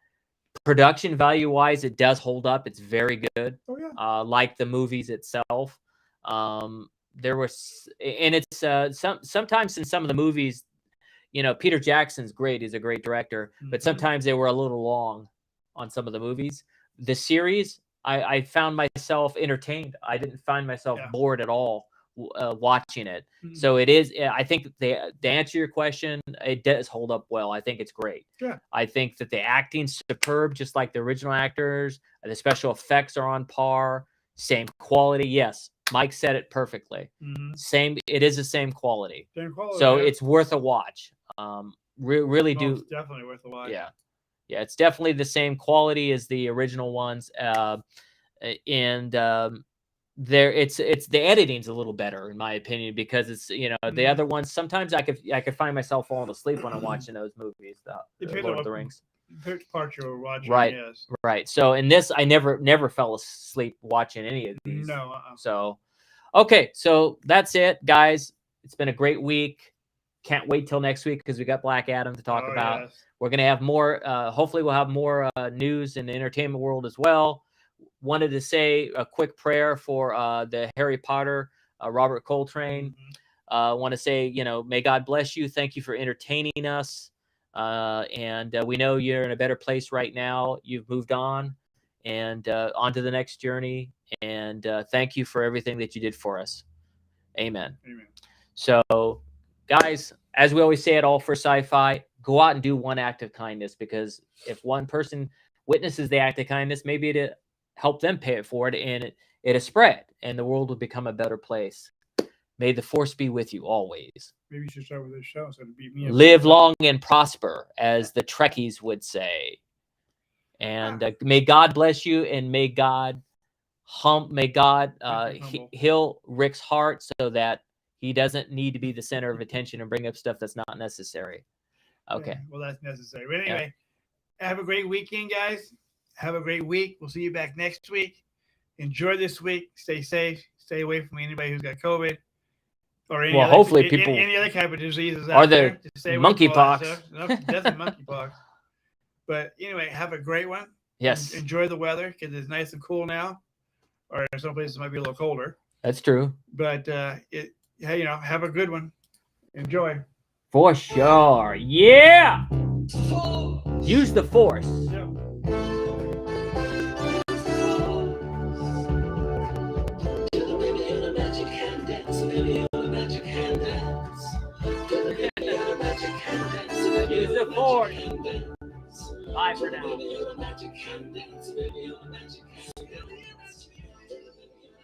production value wise, it does hold up. It's very good. Oh yeah. Like the movies itself. There was, and it's sometimes in some of the movies, Peter Jackson's great. He's a great director, but sometimes they were a little long on some of the movies. The series, I found myself entertained. I didn't find myself bored at all watching it. So it is, I think to answer your question, it does hold up well. I think it's great. Yeah. I think that the acting's superb, just like the original actors. The special effects are on par. Same quality. Yes, Mike said it perfectly. It is the same quality. So it's worth a watch. Really do. It's definitely worth a watch. Yeah. It's definitely the same quality as the original ones. There it's the editing's a little better in my opinion, because it's the other ones sometimes I could find myself falling asleep when I'm watching those movies, the Lord of the Rings. Which part you were watching? Right. Yes. Right. So in this, I never fell asleep watching any of these. No. So okay, so that's it, guys. It's been a great week. Can't wait till next week because we got Black Adam to talk about. Yes. We're gonna have more. Hopefully, we'll have more news in the entertainment world as well. Wanted to say a quick prayer for the Harry Potter, Robert Coltrane. I want to say, may God bless you. Thank you for entertaining us. And we know you're in a better place right now. You've moved on and on to the next journey. And thank you for everything that you did for us. Amen. Amen. So, guys, as we always say at All for Sci-Fi, go out and do one act of kindness, because if one person witnesses the act of kindness, maybe it help them pay it forward, and it is spread, and the world will become a better place. May the force be with you always. Maybe you should start with this show so to beat me up. Live long and prosper, as the Trekkies would say. And may God bless you, and may God heal Rick's heart so that he doesn't need to be the center of attention and bring up stuff that's not necessary. Okay. Yeah, well, that's necessary. But anyway, have a great weekend, guys. Have a great week. We'll see you back next week. Enjoy this week. Stay safe. Stay away from anybody who's got COVID. Or any other, hopefully people any other type of diseases or out the there. monkeypox. No, definitely monkeypox. But anyway, have a great one. Yes. Enjoy the weather because it's nice and cool now. Or some places might be a little colder. That's true. But have a good one. Enjoy. For sure. Yeah. Use the force. Yeah. Use the force. Bye for now.